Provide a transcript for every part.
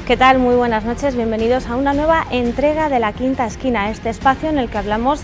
¿Qué tal? Muy buenas noches, bienvenidos a una nueva entrega de La Quinta Esquina, este espacio en el que hablamos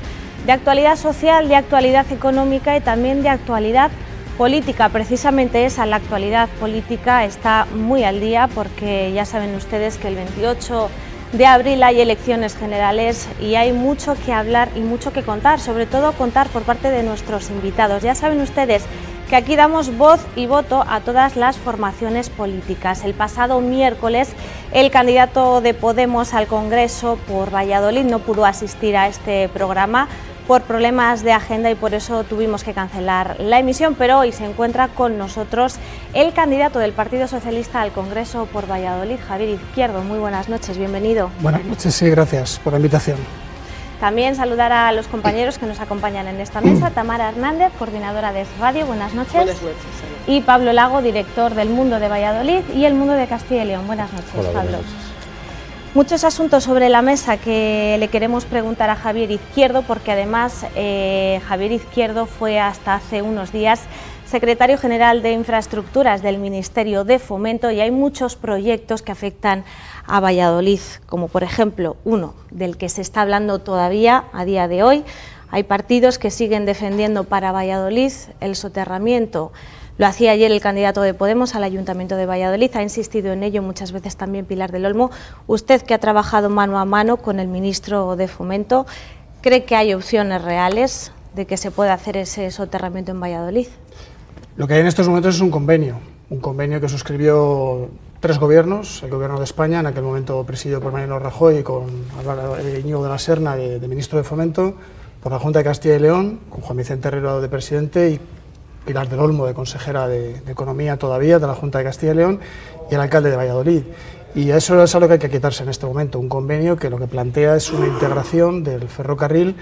de actualidad social, de actualidad económica y también de actualidad política. Precisamente esa, la actualidad política, está muy al día porque ya saben ustedes que el 28 de abril hay elecciones generales y hay mucho que hablar y mucho que contar, sobre todo contar por parte de nuestros invitados. Ya saben ustedes que aquí damos voz y voto a todas las formaciones políticas. El pasado miércoles el candidato de Podemos al Congreso por Valladolid no pudo asistir a este programa por problemas de agenda y por eso tuvimos que cancelar la emisión, pero hoy se encuentra con nosotros el candidato del Partido Socialista al Congreso por Valladolid, Javier Izquierdo. Muy buenas noches, bienvenido. Buenas noches, sí, gracias por la invitación. También saludar a los compañeros que nos acompañan en esta mesa. Tamara Hernández, coordinadora de Radio, buenas noches. Buenas noches. Y Pablo Lago, director del Mundo de Valladolid y el Mundo de Castilla y León. Buenas noches, Hola, Pablo. buenas noches. Muchos asuntos sobre la mesa que le queremos preguntar a Javier Izquierdo, porque además Javier Izquierdo fue hasta hace unos días secretario general de Infraestructuras del Ministerio de Fomento y hay muchos proyectos que afectan a Valladolid, como por ejemplo uno del que se está hablando todavía a día de hoy. Hay partidos que siguen defendiendo para Valladolid el soterramiento. Lo hacía ayer el candidato de Podemos al Ayuntamiento de Valladolid, ha insistido en ello muchas veces también Pilar del Olmo. Usted, que ha trabajado mano a mano con el ministro de Fomento, ¿cree que hay opciones reales de que se pueda hacer ese soterramiento en Valladolid? Lo que hay en estos momentos es un convenio que suscribió 3 gobiernos, el Gobierno de España, en aquel momento presidido por Mariano Rajoy y con Íñigo de la Serna de ministro de Fomento, por la Junta de Castilla y León, con Juan Vicente Herrero de presidente y Pilar del Olmo de consejera de Economía todavía de la Junta de Castilla y León y el alcalde de Valladolid. Y a eso es a lo que hay que quitarse en este momento, un convenio que lo que plantea es una integración del ferrocarril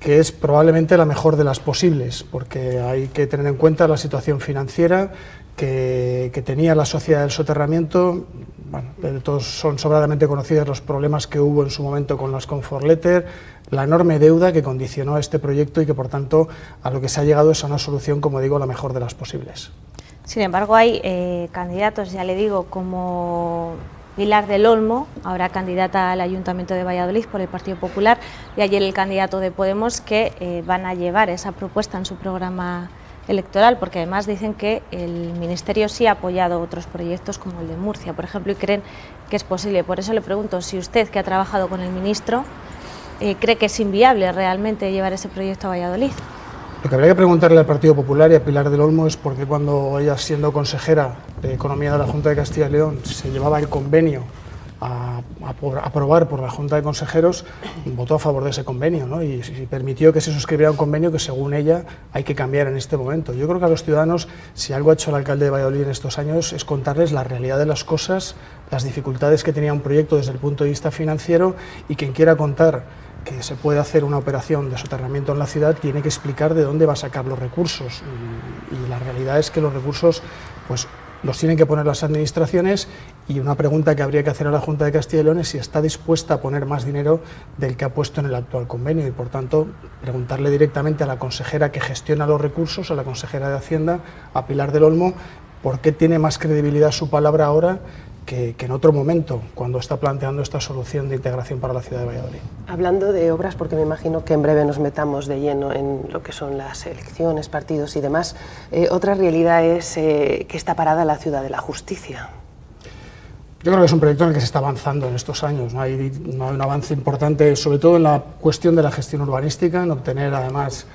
que es probablemente la mejor de las posibles, porque hay que tener en cuenta la situación financiera que tenía la sociedad del soterramiento. Bueno, todos son sobradamente conocidos los problemas que hubo en su momento con las Comfort Letter, la enorme deuda que condicionó a este proyecto y que por tanto a lo que se ha llegado es a una solución, como digo, la mejor de las posibles. Sin embargo, hay candidatos, ya le digo, como Pilar del Olmo, ahora candidata al Ayuntamiento de Valladolid por el Partido Popular, y ayer el candidato de Podemos, que van a llevar esa propuesta en su programa electoral, porque además dicen que el Ministerio sí ha apoyado otros proyectos como el de Murcia, por ejemplo, y creen que es posible. Por eso le pregunto si usted, que ha trabajado con el ministro, cree que es inviable realmente llevar ese proyecto a Valladolid. Lo que habría que preguntarle al Partido Popular y a Pilar del Olmo es por qué cuando ella, siendo consejera de Economía de la Junta de Castilla y León, se llevaba el convenio a aprobar por la Junta de Consejeros, votó a favor de ese convenio, ¿no? y permitió que se suscribiera un convenio que, según ella, hay que cambiar en este momento. Yo creo que a los ciudadanos, si algo ha hecho el alcalde de Valladolid en estos años, es contarles la realidad de las cosas, las dificultades que tenía un proyecto desde el punto de vista financiero, y quien quiera contar que se puede hacer una operación de soterramiento en la ciudad tiene que explicar de dónde va a sacar los recursos, y la realidad es que los recursos pues los tienen que poner las administraciones, y una pregunta que habría que hacer a la Junta de Castilla y León es si está dispuesta a poner más dinero del que ha puesto en el actual convenio, y por tanto preguntarle directamente a la consejera que gestiona los recursos, a la consejera de Hacienda, a Pilar del Olmo, por qué tiene más credibilidad su palabra ahora que en otro momento, cuando está planteando esta solución de integración para la ciudad de Valladolid. Hablando de obras, porque me imagino que en breve nos metamos de lleno en lo que son las elecciones, partidos y demás, otra realidad es que está parada la Ciudad de la Justicia. Yo creo que es un proyecto en el que se está avanzando en estos años, ¿no? Hay un avance importante, sobre todo en la cuestión de la gestión urbanística, en obtener además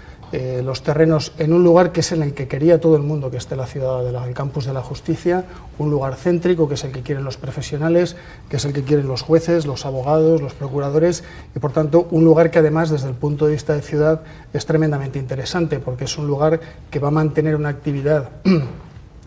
los terrenos en un lugar que es en el que quería todo el mundo que esté la ciudad del campus de la Justicia, un lugar céntrico que es el que quieren los profesionales, que es el que quieren los jueces, los abogados, los procuradores, y por tanto un lugar que además desde el punto de vista de ciudad es tremendamente interesante, porque es un lugar que va a mantener una actividad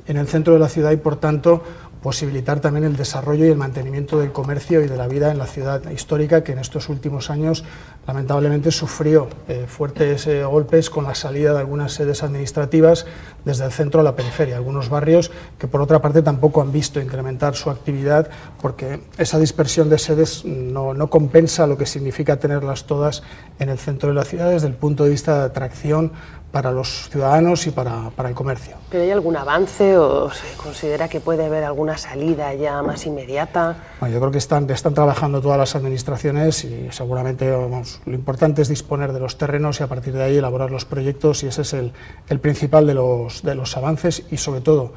en el centro de la ciudad y por tanto posibilitar también el desarrollo y el mantenimiento del comercio y de la vida en la ciudad histórica, que en estos últimos años lamentablemente sufrió fuertes golpes con la salida de algunas sedes administrativas desde el centro a la periferia, algunos barrios que por otra parte tampoco han visto incrementar su actividad, porque esa dispersión de sedes no compensa lo que significa tenerlas todas en el centro de la ciudad desde el punto de vista de atracción para los ciudadanos y para el comercio. ¿Pero hay algún avance o se considera que puede haber alguna salida ya más inmediata? Bueno, yo creo que están trabajando todas las administraciones y seguramente lo importante es disponer de los terrenos y a partir de ahí elaborar los proyectos, y ese es el principal de los avances, y sobre todo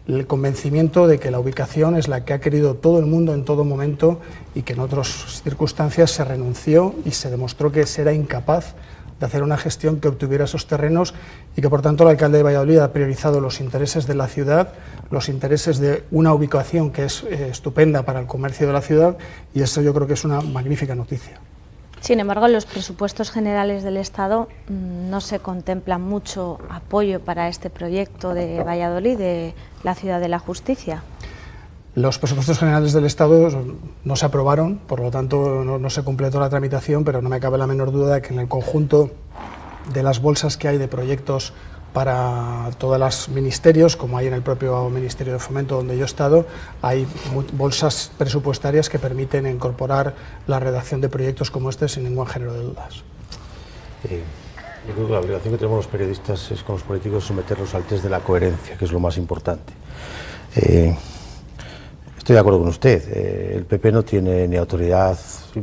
el convencimiento de que la ubicación es la que ha querido todo el mundo en todo momento y que en otras circunstancias se renunció y se demostró que se era incapaz de hacer una gestión que obtuviera esos terrenos, y que por tanto el alcalde de Valladolid ha priorizado los intereses de la ciudad, los intereses de una ubicación que es estupenda para el comercio de la ciudad, y eso yo creo que es una magnífica noticia. Sin embargo, en los presupuestos generales del Estado no se contempla mucho apoyo para este proyecto de Valladolid, de la Ciudad de la Justicia. Los presupuestos generales del Estado no se aprobaron, por lo tanto no se completó la tramitación, pero no me cabe la menor duda de que en el conjunto de las bolsas que hay de proyectos para todos los ministerios, como hay en el propio Ministerio de Fomento donde yo he estado, hay bolsas presupuestarias que permiten incorporar la redacción de proyectos como este sin ningún género de dudas. Yo creo que la obligación que tenemos los periodistas es con los políticos someterlos al test de la coherencia, que es lo más importante. Estoy de acuerdo con usted, el PP no tiene ni autoridad,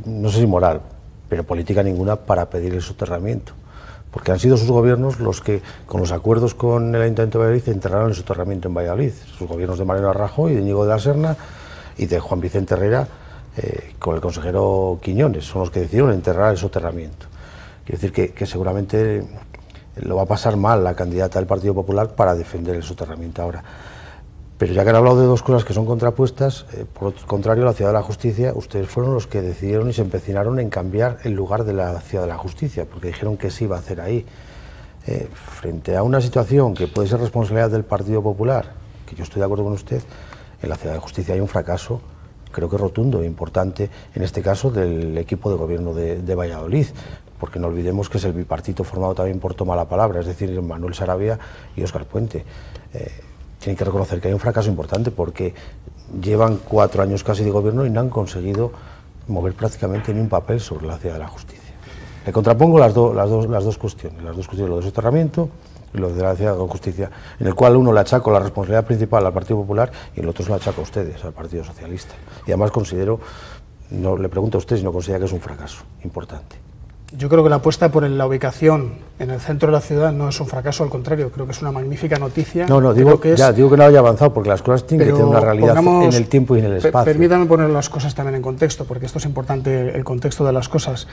no sé si moral, pero política ninguna para pedir el soterramiento, porque han sido sus gobiernos los que, con los acuerdos con el Ayuntamiento de Valladolid, enterraron el soterramiento en Valladolid. Sus gobiernos de Mariano Rajoy, de Íñigo de la Serna y de Juan Vicente Herrera, con el consejero Quiñones, son los que decidieron enterrar el soterramiento. Quiero decir que seguramente lo va a pasar mal la candidata del Partido Popular para defender el soterramiento ahora. Pero ya que han hablado de dos cosas que son contrapuestas, por el contrario, la Ciudad de la Justicia, ustedes fueron los que decidieron y se empecinaron en cambiar el lugar de la Ciudad de la Justicia, porque dijeron que se iba a hacer ahí. Frente a una situación que puede ser responsabilidad del Partido Popular, que yo estoy de acuerdo con usted, en la Ciudad de Justicia hay un fracaso, creo que rotundo e importante, en este caso del equipo de gobierno de Valladolid, porque no olvidemos que es el bipartito formado también por Toma la Palabra, es decir, Manuel Sarabia y Óscar Puente. Tienen que reconocer que hay un fracaso importante porque llevan 4 años casi de gobierno y no han conseguido mover prácticamente ni un papel sobre la Ciudad de la Justicia. Le contrapongo las dos cuestiones, lo del soterramiento y lo de la Ciudad de la Justicia, en el cual uno le achaco la responsabilidad principal al Partido Popular y el otro se lo achaco a ustedes, al Partido Socialista. Y además considero, no le pregunto a usted si no considera que es un fracaso importante. Yo creo que la apuesta por la ubicación en el centro de la ciudad no es un fracaso, al contrario, creo que es una magnífica noticia. No, digo que no haya avanzado, porque las cosas tienen que tener una realidad en el tiempo y en el espacio. Permítame poner las cosas también en contexto, porque esto es importante, el contexto de las cosas.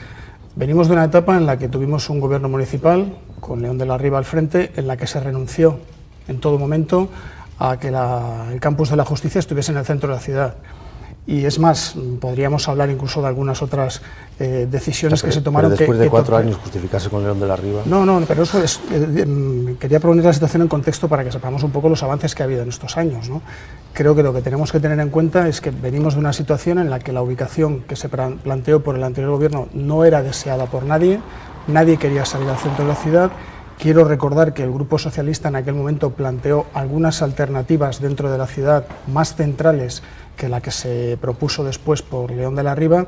Venimos de una etapa en la que tuvimos un gobierno municipal, con León de la Riva al frente, en la que se renunció en todo momento a que el campus de la Justicia estuviese en el centro de la ciudad. Y es más, podríamos hablar incluso de algunas otras decisiones que se tomaron. Pero después de 4 años justificarse con León de la Riva. No, pero eso es. Quería poner la situación en contexto para que sepamos un poco los avances que ha habido en estos años, ¿no? Creo que lo que tenemos que tener en cuenta es que venimos de una situación en la que la ubicación que se planteó por el anterior gobierno no era deseada por nadie quería salir al centro de la ciudad. Quiero recordar que el Grupo Socialista en aquel momento planteó algunas alternativas dentro de la ciudad más centrales que la que se propuso después por León de la Riva,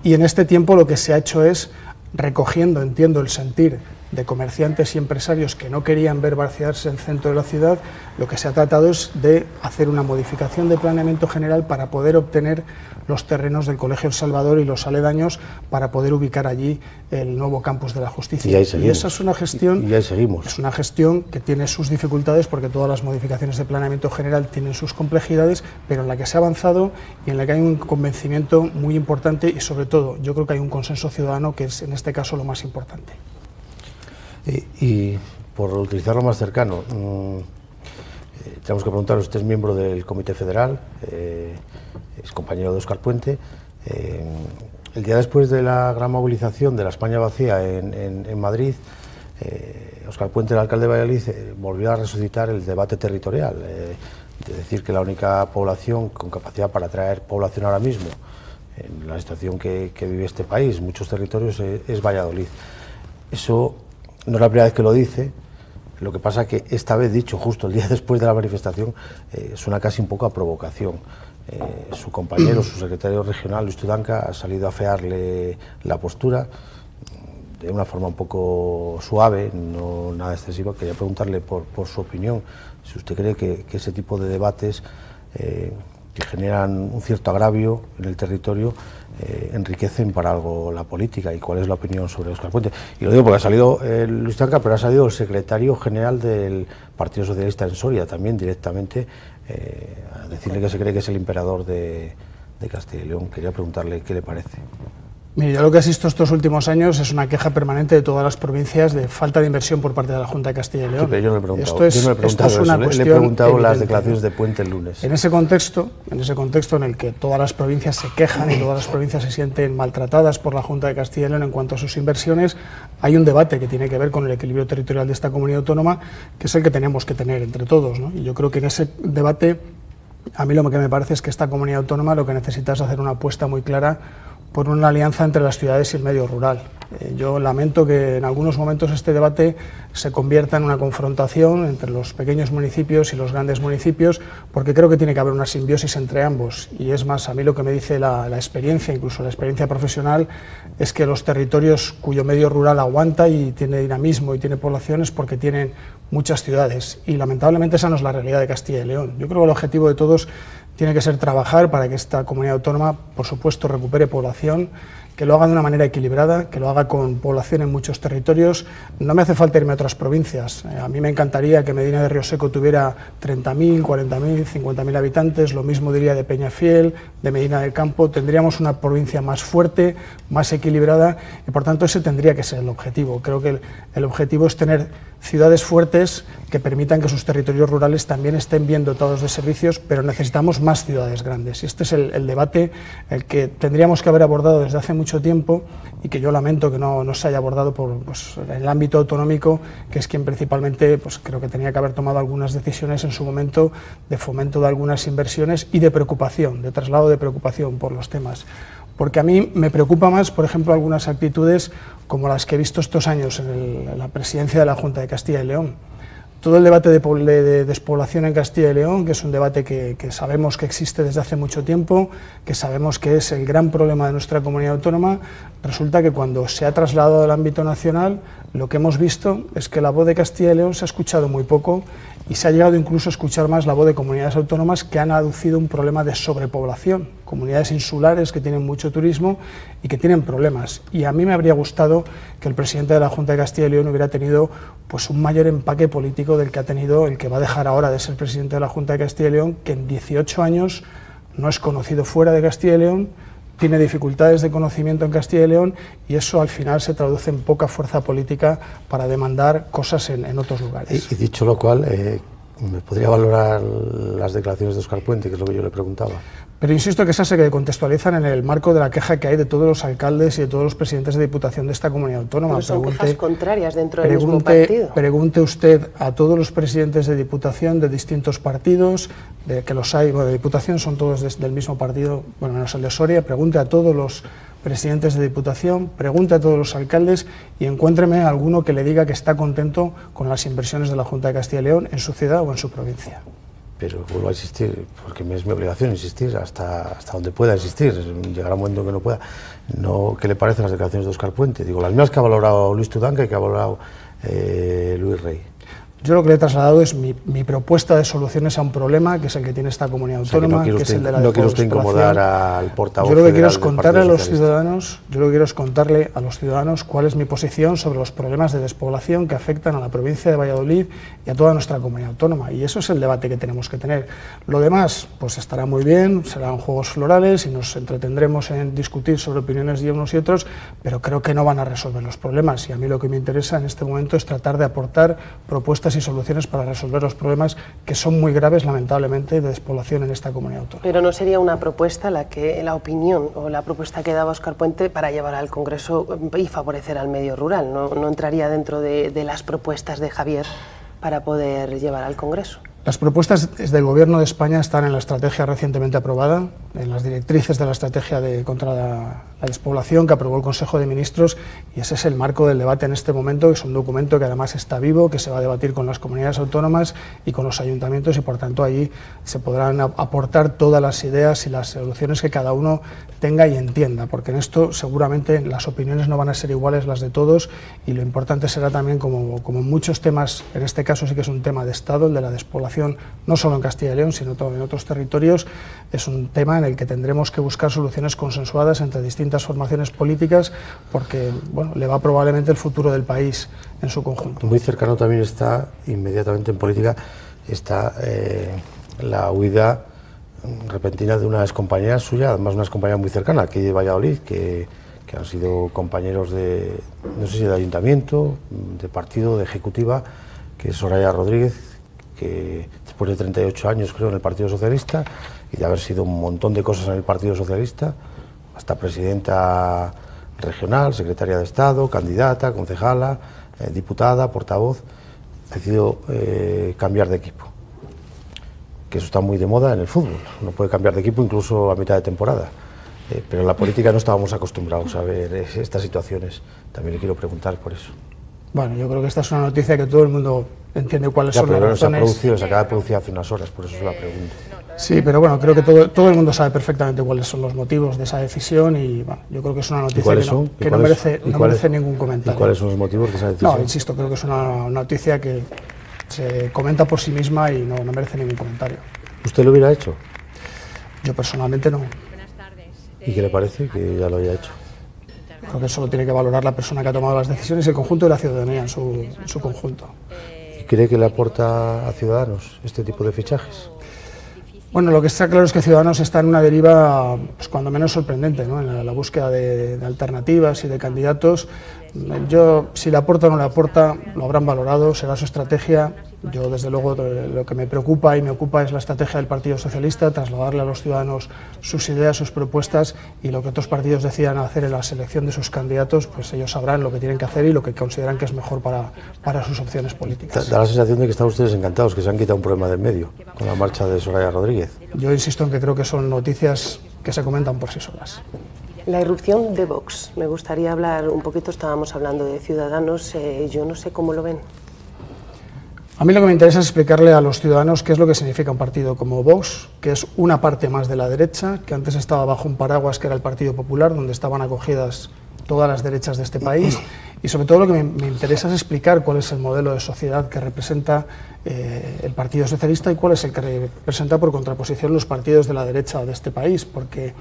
y en este tiempo lo que se ha hecho es, recogiendo, entiendo, el sentir de comerciantes y empresarios que no querían ver vaciarse el centro de la ciudad, lo que se ha tratado es de hacer una modificación de planeamiento general para poder obtener los terrenos del Colegio El Salvador y los aledaños para poder ubicar allí el nuevo campus de la Justicia. Y esa es una gestión, y ahí seguimos. Es una gestión que tiene sus dificultades porque todas las modificaciones de planeamiento general tienen sus complejidades, pero en la que se ha avanzado y en la que hay un convencimiento muy importante y sobre todo yo creo que hay un consenso ciudadano que es en este caso lo más importante. Y por utilizarlo más cercano, tenemos que preguntar, usted es miembro del Comité Federal, es compañero de Óscar Puente. El día después de la gran movilización de la España vacía en Madrid, Óscar Puente, el alcalde de Valladolid, volvió a resucitar el debate territorial, de decir que la única población con capacidad para atraer población ahora mismo, en la situación que vive este país, muchos territorios, es Valladolid. Eso no es la primera vez que lo dice, lo que pasa que esta vez, dicho justo el día después de la manifestación, suena casi un poco a provocación. Su compañero, su secretario regional, Luis Tudanca, ha salido a afearle la postura. de una forma un poco suave, no nada excesiva, quería preguntarle por su opinión, si usted cree que ese tipo de debates que generan un cierto agravio en el territorio enriquecen para algo la política, y cuál es la opinión sobre Óscar Puente. Y lo digo porque ha salido Luis Tudanca, pero ha salido el secretario general del Partido Socialista en Soria también directamente a decirle que se cree que es el emperador de Castilla y León. Quería preguntarle qué le parece. Mire, yo lo que asisto estos últimos años es una queja permanente de todas las provincias de falta de inversión por parte de la Junta de Castilla y León. Sí, pero yo no le he preguntado, le he preguntado las declaraciones de Puente el lunes. En ese contexto en el que todas las provincias se quejan y todas las provincias se sienten maltratadas por la Junta de Castilla y León en cuanto a sus inversiones, hay un debate que tiene que ver con el equilibrio territorial de esta comunidad autónoma, que es el que tenemos que tener entre todos, ¿no? Y yo creo que en ese debate, a mí lo que me parece es que esta comunidad autónoma lo que necesita es hacer una apuesta muy clara por una alianza entre las ciudades y el medio rural. Yo lamento que en algunos momentos este debate se convierta en una confrontación entre los pequeños municipios y los grandes municipios, porque creo que tiene que haber una simbiosis entre ambos. Y es más, a mí lo que me dice la experiencia, incluso la experiencia profesional, es que los territorios cuyo medio rural aguanta y tiene dinamismo y tiene poblaciones porque tienen muchas ciudades. Y lamentablemente esa no es la realidad de Castilla y León. Yo creo que el objetivo de todos tiene que ser trabajar para que esta comunidad autónoma, por supuesto, recupere población, que lo haga de una manera equilibrada, que lo haga con población en muchos territorios. No me hace falta irme a otras provincias. A mí me encantaría que Medina de Rioseco tuviera 30.000, 40.000, 50.000 habitantes, lo mismo diría de Peñafiel, de Medina del Campo. Tendríamos una provincia más fuerte, más equilibrada, y por tanto ese tendría que ser el objetivo. Creo que el objetivo es tener ciudades fuertes que permitan que sus territorios rurales también estén bien dotados de servicios, pero necesitamos más ciudades grandes. Y este es el debate el que tendríamos que haber abordado desde hace mucho tiempo, y que yo lamento que no se haya abordado por el ámbito autonómico, que es quien principalmente creo que tenía que haber tomado algunas decisiones en su momento de fomento de algunas inversiones y de preocupación, de traslado de preocupación por los temas. Porque a mí me preocupa más, por ejemplo, algunas actitudes como las que he visto estos años en la presidencia de la Junta de Castilla y León. Todo el debate de despoblación en Castilla y León, que es un debate que sabemos que existe desde hace mucho tiempo, que sabemos que es el gran problema de nuestra comunidad autónoma, resulta que cuando se ha trasladado al ámbito nacional, lo que hemos visto es que la voz de Castilla y León se ha escuchado muy poco, y se ha llegado incluso a escuchar más la voz de comunidades autónomas que han aducido un problema de sobrepoblación, comunidades insulares que tienen mucho turismo y que tienen problemas. Y a mí me habría gustado que el presidente de la Junta de Castilla y León hubiera tenido un mayor empaque político del que ha tenido el que va a dejar ahora de ser presidente de la Junta de Castilla y León, que en 18 años no es conocido fuera de Castilla y León, tiene dificultades de conocimiento en Castilla y León, y eso al final se traduce en poca fuerza política para demandar cosas en otros lugares. Y dicho lo cual, ¿me podría valorar las declaraciones de Óscar Puente, que es lo que yo le preguntaba? Pero insisto que esas se contextualizan en el marco de la queja que hay de todos los alcaldes y de todos los presidentes de diputación de esta comunidad autónoma. Pero son quejas contrarias dentro del mismo partido. Pregunte usted a todos los presidentes de diputación de distintos partidos, que los hay, de diputación son todos del mismo partido, bueno, menos el de Soria. Pregunte a todos los presidentes de diputación, pregunte a todos los alcaldes y encuéntreme a alguno que le diga que está contento con las inversiones de la Junta de Castilla y León en su ciudad o en su provincia. Pero vuelvo a insistir, porque es mi obligación insistir hasta donde pueda insistir. Llegará un momento que no pueda. No, ¿qué le parecen las declaraciones de Óscar Puente? Digo, las mismas que ha valorado Luis Tudanca y que ha valorado Luis Rey. Yo lo que le he trasladado es mi propuesta de soluciones a un problema que es el que tiene esta comunidad autónoma, que es el de la despoblación. No quiere usted incomodar al portavoz. Yo lo que quiero es contarle a los ciudadanos, contarle a los ciudadanos cuál es mi posición sobre los problemas de despoblación que afectan a la provincia de Valladolid y a toda nuestra comunidad autónoma, y eso es el debate que tenemos que tener. Lo demás, estará muy bien, serán juegos florales y nos entretendremos en discutir sobre opiniones de unos y otros, pero creo que no van a resolver los problemas, y a mí lo que me interesa en este momento es tratar de aportar propuestas y soluciones para resolver los problemas que son muy graves, lamentablemente, de despoblación en esta comunidad autónoma. Pero no sería una propuesta la opinión o la propuesta que daba Óscar Puente para llevar al Congreso y favorecer al medio rural, no entraría dentro de las propuestas de Javier para poder llevar al Congreso. Las propuestas del Gobierno de España están en la estrategia recientemente aprobada, en las directrices de la estrategia contra despoblación que aprobó el Consejo de Ministros, y ese es el marco del debate en este momento. Es un documento que además está vivo, que se va a debatir con las comunidades autónomas y con los ayuntamientos, y por tanto allí se podrán aportar todas las ideas y las soluciones que cada uno tenga y entienda, porque en esto seguramente las opiniones no van a ser iguales las de todos, y lo importante será también, como en muchos temas, en este caso sí que es un tema de Estado, el de la despoblación, no solo en Castilla y León, sino también en otros territorios, es un tema en el que tendremos que buscar soluciones consensuadas entre distintas formaciones políticas, porque bueno, le va probablemente el futuro del país en su conjunto. Muy cercano también está, inmediatamente en política, está la huida repentina de una excompañera suya, además una excompañera muy cercana, aquí de Valladolid, que han sido compañeros de, no sé si de ayuntamiento, de partido, de ejecutiva, que es Soraya Rodríguez, que después de 38 años creo en el Partido Socialista, y de haber sido un montón de cosas en el Partido Socialista, hasta presidenta regional, secretaria de Estado, candidata, concejala, diputada, portavoz, ha decidido cambiar de equipo. Que eso está muy de moda en el fútbol, uno puede cambiar de equipo incluso a mitad de temporada, pero en la política no estábamos acostumbrados a ver estas situaciones. También le quiero preguntar por eso. Bueno, yo creo que esta es una noticia que todo el mundo entiende cuáles son las razones. Se acaba de producir hace unas horas, por eso es la pregunta. Sí, pero bueno, creo que todo el mundo sabe perfectamente cuáles son los motivos de esa decisión, y bueno, yo creo que es una noticia que no merece ningún comentario. ¿Y cuáles son los motivos de esa decisión? No, insisto, creo que es una noticia que se comenta por sí misma y no merece ningún comentario. ¿Usted lo hubiera hecho? Yo personalmente no. Buenas tardes. ¿Y qué le parece que ya lo haya hecho? Creo que eso lo tiene que valorar la persona que ha tomado las decisiones y el conjunto de la ciudadanía en su conjunto. ¿Y cree que le aporta a Ciudadanos este tipo de fichajes? Bueno, lo que está claro es que Ciudadanos está en una deriva, pues, cuando menos sorprendente, ¿no? En la búsqueda de alternativas y de candidatos. Yo, si le aporta o no le aporta, lo habrán valorado, será su estrategia. Yo, desde luego, lo que me preocupa y me ocupa es la estrategia del Partido Socialista, trasladarle a los ciudadanos sus ideas, sus propuestas, y lo que otros partidos decidan hacer en la selección de sus candidatos, pues ellos sabrán lo que tienen que hacer y lo que consideran que es mejor para sus opciones políticas. Da la sensación de que están ustedes encantados, que se han quitado un problema de en medio con la marcha de Soraya Rodríguez. Yo insisto en que creo que son noticias que se comentan por sí solas. La irrupción de Vox, me gustaría hablar un poquito, estábamos hablando de Ciudadanos, yo no sé cómo lo ven. A mí lo que me interesa es explicarle a los ciudadanos qué es lo que significa un partido como Vox, que es una parte más de la derecha, que antes estaba bajo un paraguas que era el Partido Popular, donde estaban acogidas todas las derechas de este país, y sobre todo lo que me interesa es explicar cuál es el modelo de sociedad que representa el Partido Socialista y cuál es el que representa por contraposición los partidos de la derecha de este país, porque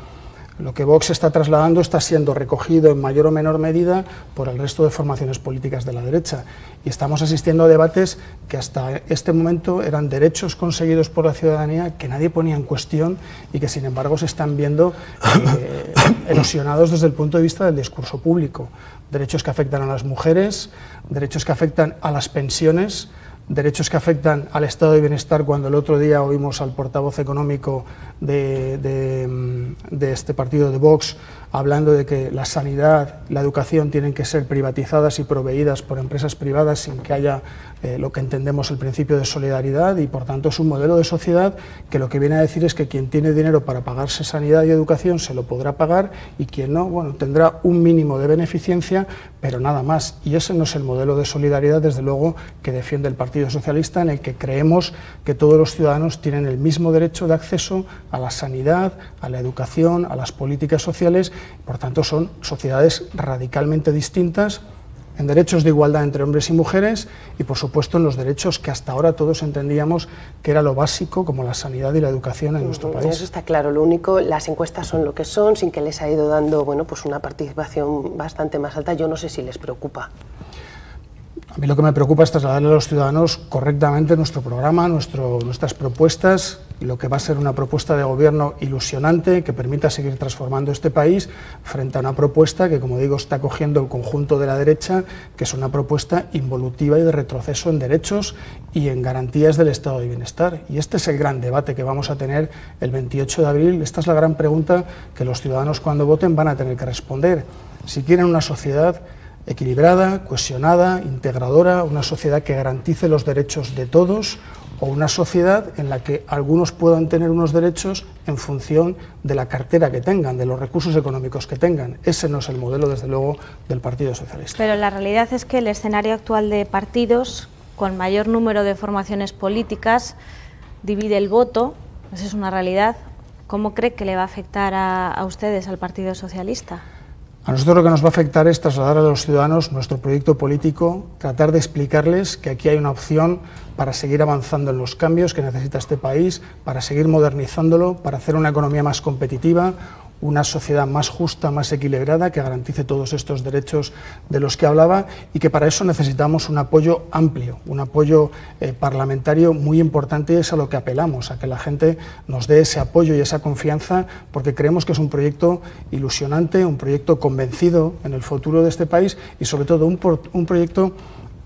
lo que Vox está trasladando está siendo recogido en mayor o menor medida por el resto de formaciones políticas de la derecha, y estamos asistiendo a debates que hasta este momento eran derechos conseguidos por la ciudadanía que nadie ponía en cuestión y que sin embargo se están viendo erosionados desde el punto de vista del discurso público. Derechos que afectan a las mujeres, derechos que afectan a las pensiones, derechos que afectan al estado de bienestar, cuando el otro día oímos al portavoz económico de este partido de Vox hablando de que la sanidad, la educación tienen que ser privatizadas y proveídas por empresas privadas sin que haya lo que entendemos el principio de solidaridad, y por tanto es un modelo de sociedad que lo que viene a decir es que quien tiene dinero para pagarse sanidad y educación se lo podrá pagar, y quien no, bueno, tendrá un mínimo de beneficencia, pero nada más. Y ese no es el modelo de solidaridad, desde luego, que defiende el Partido Socialista, en el que creemos que todos los ciudadanos tienen el mismo derecho de acceso a la sanidad, a la educación, a las políticas sociales. Por tanto, son sociedades radicalmente distintas en derechos de igualdad entre hombres y mujeres, y por supuesto en los derechos que hasta ahora todos entendíamos que era lo básico, como la sanidad y la educación en nuestro país. Eso está claro. Lo único, las encuestas son lo que son, sin que les ha ido dando, bueno, pues una participación bastante más alta. Yo no sé si les preocupa. A mí lo que me preocupa es trasladarle a los ciudadanos correctamente nuestro programa, nuestras propuestas, y lo que va a ser una propuesta de gobierno ilusionante que permita seguir transformando este país, frente a una propuesta que, como digo, está cogiendo el conjunto de la derecha, que es una propuesta involutiva y de retroceso en derechos y en garantías del estado de bienestar. Y este es el gran debate que vamos a tener el 28 de abril. Esta es la gran pregunta que los ciudadanos, cuando voten, van a tener que responder. Si quieren una sociedad equilibrada, cohesionada, integradora, una sociedad que garantice los derechos de todos, o una sociedad en la que algunos puedan tener unos derechos en función de la cartera que tengan, de los recursos económicos que tengan. Ese no es el modelo, desde luego, del Partido Socialista. Pero la realidad es que el escenario actual de partidos con mayor número de formaciones políticas divide el voto, esa es una realidad. ¿Cómo cree que le va a afectar a ustedes, al Partido Socialista? A nosotros lo que nos va a afectar es trasladar a los ciudadanos nuestro proyecto político, tratar de explicarles que aquí hay una opción para seguir avanzando en los cambios que necesita este país, para seguir modernizándolo, para hacer una economía más competitiva, una sociedad más justa, más equilibrada, que garantice todos estos derechos de los que hablaba, y que para eso necesitamos un apoyo amplio, un apoyo parlamentario muy importante, y es a lo que apelamos, a que la gente nos dé ese apoyo y esa confianza, porque creemos que es un proyecto ilusionante, un proyecto convencido en el futuro de este país y sobre todo un proyecto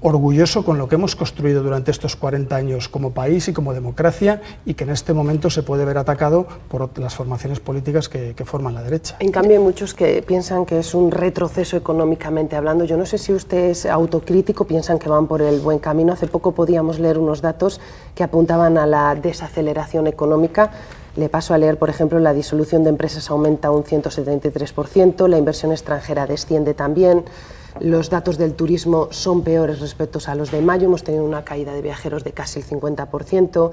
orgulloso con lo que hemos construido durante estos 40 años como país y como democracia, y que en este momento se puede ver atacado por las formaciones políticas que forman la derecha. En cambio, hay muchos que piensan que es un retroceso económicamente hablando. Yo no sé si usted es autocrítico, piensan que van por el buen camino. Hace poco podíamos leer unos datos que apuntaban a la desaceleración económica. Le paso a leer, por ejemplo, la disolución de empresas aumenta un 173%, la inversión extranjera desciende también. Los datos del turismo son peores respecto a los de mayo, hemos tenido una caída de viajeros de casi el 50%,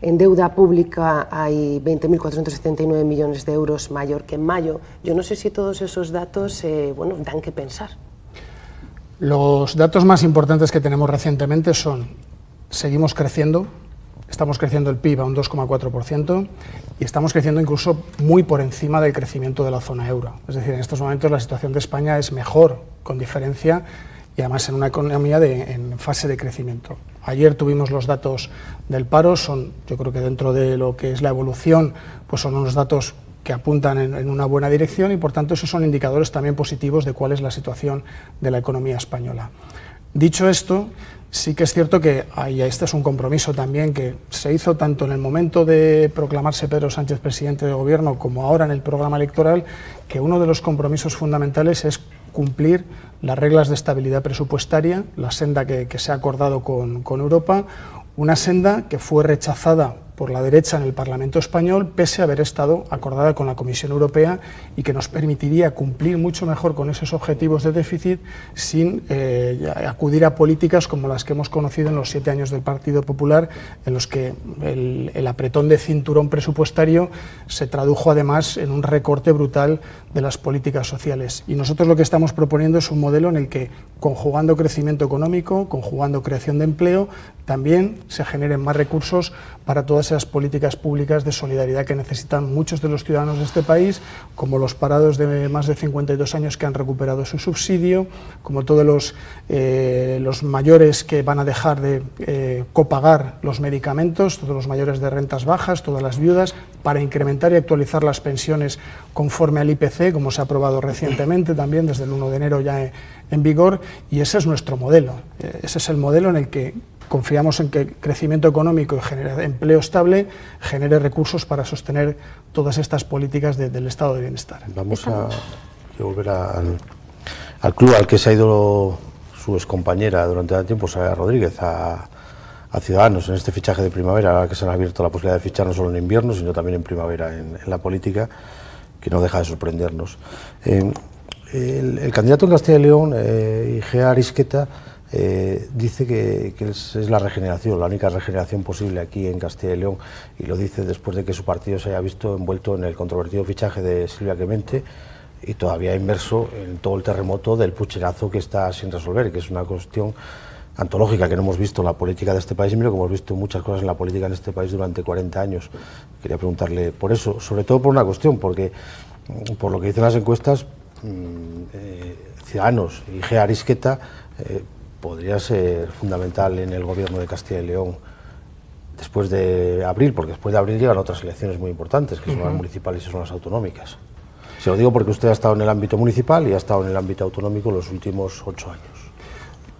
en deuda pública hay 20.479 millones de euros mayor que en mayo. Yo no sé si todos esos datos dan que pensar. Los datos más importantes que tenemos recientemente son: seguimos creciendo, estamos creciendo el PIB a un 2,4% y estamos creciendo incluso muy por encima del crecimiento de la zona euro. Es decir, en estos momentos la situación de España es mejor, con diferencia, y además en una economía en fase de crecimiento. Ayer tuvimos los datos del paro, yo creo que dentro de lo que es la evolución, pues son unos datos que apuntan en una buena dirección, y por tanto esos son indicadores también positivos de cuál es la situación de la economía española. Dicho esto, sí que es cierto que este es un compromiso también que se hizo tanto en el momento de proclamarse Pedro Sánchez presidente de gobierno como ahora en el programa electoral, que uno de los compromisos fundamentales es cumplir las reglas de estabilidad presupuestaria, la senda que se ha acordado con Europa, una senda que fue rechazada por la derecha en el Parlamento español, pese a haber estado acordada con la Comisión Europea, y que nos permitiría cumplir mucho mejor con esos objetivos de déficit sin acudir a políticas como las que hemos conocido en los 7 años del Partido Popular, en los que el apretón de cinturón presupuestario se tradujo además en un recorte brutal de las políticas sociales. Y nosotros lo que estamos proponiendo es un modelo en el que, conjugando crecimiento económico, conjugando creación de empleo, también se generen más recursos para todas esas políticas públicas de solidaridad que necesitan muchos de los ciudadanos de este país, como los parados de más de 52 años que han recuperado su subsidio, como todos los mayores que van a dejar de copagar los medicamentos, todos los mayores de rentas bajas, todas las viudas, para incrementar y actualizar las pensiones conforme al IPC, como se ha aprobado recientemente también desde el 1 de enero ya en vigor, y ese es nuestro modelo. Ese es el modelo en el que confiamos en que el crecimiento económico y genere empleo estable genere recursos para sostener todas estas políticas del estado de bienestar. Vamos a volver al club al que se ha ido su excompañera durante tanto tiempo, Sara Rodríguez, a Ciudadanos, en este fichaje de primavera, ahora que se han abierto la posibilidad de fichar no solo en invierno, sino también en primavera en la política, que no deja de sorprendernos. El candidato en Castilla y León, Igea Arisqueta, dice que es la regeneración, la única regeneración posible aquí en Castilla y León, y lo dice después de que su partido se haya visto envuelto en el controvertido fichaje de Silvia Clemente y todavía inmerso en todo el terremoto del pucherazo que está sin resolver, que es una cuestión antológica que no hemos visto en la política de este país, y mira que hemos visto muchas cosas en la política en este país durante 40 años. Quería preguntarle por eso, sobre todo por una cuestión, porque por lo que dicen las encuestas, Ciudadanos y Igea Arisqueta podría ser fundamental en el gobierno de Castilla y León después de abril, porque después de abril llegan otras elecciones muy importantes, que son las municipales y son las autonómicas. Se lo digo porque usted ha estado en el ámbito municipal y ha estado en el ámbito autonómico los últimos 8 años.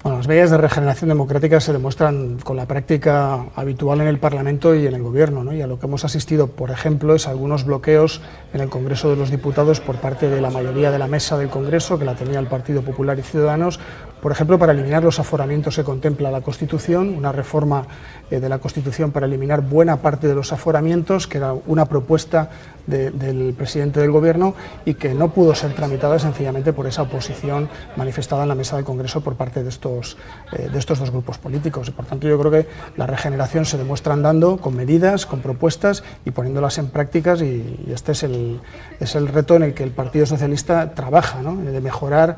Bueno, las medidas de regeneración democrática se demuestran con la práctica habitual en el Parlamento y en el Gobierno, ¿no? Y a lo que hemos asistido, por ejemplo, es algunos bloqueos en el Congreso de los Diputados por parte de la mayoría de la mesa del Congreso, que la tenía el Partido Popular y Ciudadanos, por ejemplo, para eliminar los aforamientos que contempla la Constitución, una reforma de la Constitución para eliminar buena parte de los aforamientos, que era una propuesta del presidente del Gobierno y que no pudo ser tramitada sencillamente por esa oposición manifestada en la mesa del Congreso por parte de estos dos grupos políticos. Y por tanto, yo creo que la regeneración se demuestra andando con medidas, con propuestas y poniéndolas en prácticas, y este es el reto en el que el Partido Socialista trabaja, ¿no? De mejorar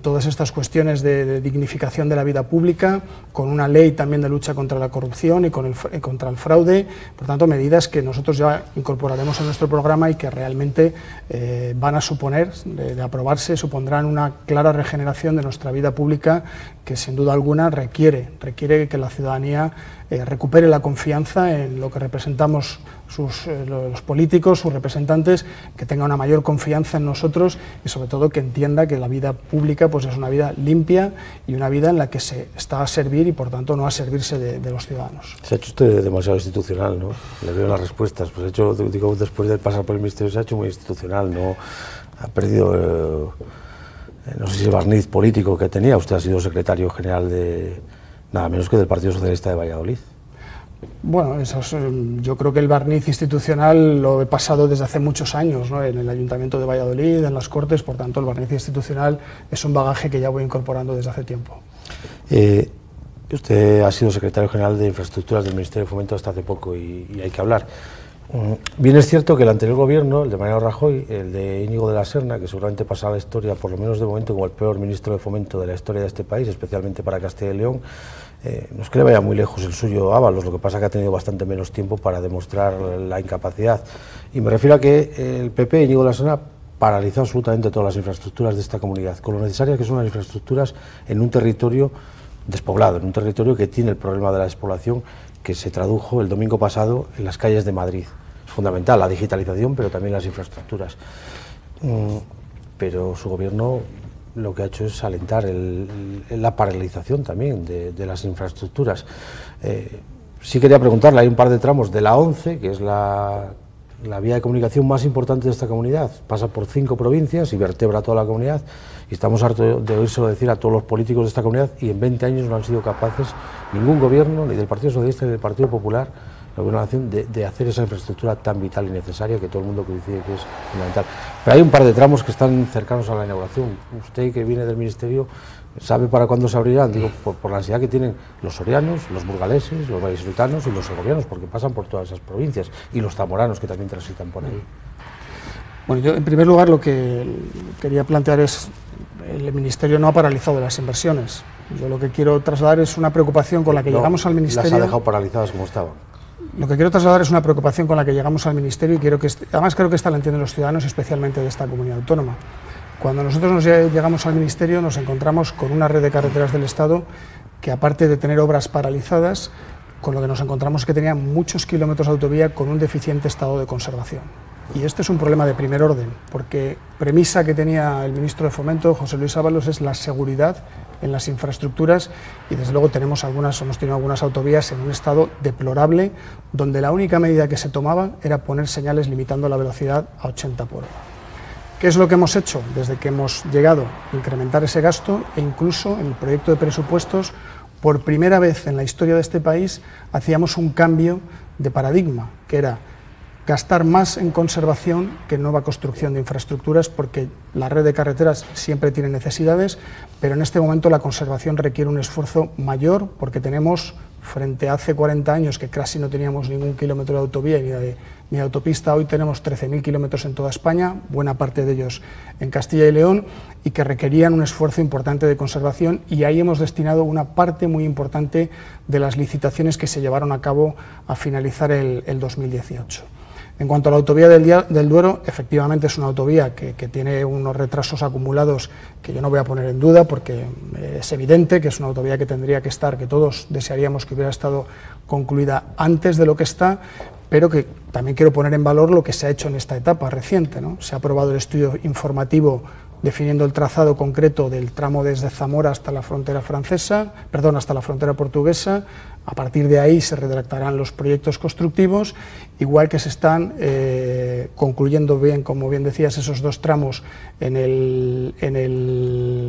todas estas cuestiones de dignificación de la vida pública, con una ley también de lucha contra la corrupción y contra el fraude. Por tanto, medidas que nosotros ya incorporaremos en nuestro programa y que realmente van a suponer, de aprobarse, supondrán una clara regeneración de nuestra vida pública que sin duda alguna requiere que la ciudadanía recupere la confianza en lo que representamos los políticos, sus representantes, que tenga una mayor confianza en nosotros y sobre todo que entienda que la vida pública pues es una vida limpia y una vida en la que se está a servir y por tanto no a servirse de los ciudadanos. Se ha hecho usted demasiado institucional, ¿no? Le veo las respuestas, pues hecho, digo, después de pasar por el Ministerio se ha hecho muy institucional, ¿no? Ha perdido, no sé si el barniz político que tenía. Usted ha sido secretario general de nada menos que del Partido Socialista de Valladolid. Bueno, yo creo que el barniz institucional lo he pasado desde hace muchos años, ¿no? En el Ayuntamiento de Valladolid, en las Cortes, por tanto el barniz institucional es un bagaje que ya voy incorporando desde hace tiempo. Usted ha sido secretario general de Infraestructuras del Ministerio de Fomento hasta hace poco y hay que hablar. Bien es cierto que el anterior gobierno, el de Mariano Rajoy, el de Íñigo de la Serna, que seguramente pasará a la historia, por lo menos de momento, como el peor ministro de Fomento de la historia de este país, especialmente para Castilla y León, no es que le vaya muy lejos el suyo Ábalos, lo que pasa es que ha tenido bastante menos tiempo para demostrar la incapacidad. Y me refiero a que el PP, Íñigo de la Serna, paralizó absolutamente todas las infraestructuras de esta comunidad, con lo necesarias que son las infraestructuras en un territorio despoblado, en un territorio que tiene el problema de la despoblación, que se tradujo el domingo pasado en las calles de Madrid. Es fundamental la digitalización, pero también las infraestructuras. Pero su gobierno lo que ha hecho es alentar la paralización también de las infraestructuras. Sí quería preguntarle, hay un par de tramos de la 11, que es la vía de comunicación más importante de esta comunidad, pasa por 5 provincias y vertebra toda la comunidad, y estamos hartos de oírselo decir a todos los políticos de esta comunidad, y en 20 años no han sido capaces, ningún gobierno, ni del Partido Socialista ni del Partido Popular, la gobernación, de hacer esa infraestructura tan vital y necesaria que todo el mundo coincide que es fundamental. Pero hay un par de tramos que están cercanos a la inauguración. Usted, que viene del Ministerio, ¿sabe para cuándo se abrirán? Digo, por la ansiedad que tienen los sorianos, los burgaleses, los vallisoletanos y los segovianos, porque pasan por todas esas provincias, y los zamoranos, que también transitan por ahí. Bueno, yo en primer lugar lo que quería plantear es, el Ministerio no ha paralizado las inversiones. Yo lo que quiero trasladar es una preocupación con la que llegamos al Ministerio. Las ha dejado paralizadas como estaban. Lo que quiero trasladar es una preocupación con la que llegamos al Ministerio y quiero que, además creo que esta la entienden los ciudadanos, especialmente de esta comunidad autónoma. Cuando nosotros llegamos al Ministerio nos encontramos con una red de carreteras del Estado que, aparte de tener obras paralizadas, con lo que nos encontramos es que tenía muchos kilómetros de autovía con un deficiente estado de conservación. Y este es un problema de primer orden, porque premisa que tenía el ministro de Fomento, José Luis Ábalos, es la seguridad en las infraestructuras, y desde luego hemos tenido algunas autovías en un estado deplorable, donde la única medida que se tomaba era poner señales limitando la velocidad a 80 por hora. ¿Qué es lo que hemos hecho desde que hemos llegado? Incrementar ese gasto, e incluso en el proyecto de presupuestos, por primera vez en la historia de este país, hacíamos un cambio de paradigma, que era gastar más en conservación que en nueva construcción de infraestructuras, porque la red de carreteras siempre tiene necesidades, pero en este momento la conservación requiere un esfuerzo mayor, porque tenemos, frente a hace 40 años que casi no teníamos ningún kilómetro de autovía ni de autopista, hoy tenemos 13.000 kilómetros en toda España, buena parte de ellos en Castilla y León, y que requerían un esfuerzo importante de conservación, y ahí hemos destinado una parte muy importante de las licitaciones que se llevaron a cabo a finalizar el 2018. En cuanto a la autovía del Duero, efectivamente es una autovía que tiene unos retrasos acumulados que yo no voy a poner en duda, porque es evidente que es una autovía que tendría que estar, que todos desearíamos que hubiera estado concluida antes de lo que está, pero que también quiero poner en valor lo que se ha hecho en esta etapa reciente, ¿no? Se ha aprobado el estudio informativo definiendo el trazado concreto del tramo desde Zamora hasta la frontera hasta la frontera portuguesa. A partir de ahí se redactarán los proyectos constructivos, igual que se están concluyendo bien, como bien decías, esos 2 tramos en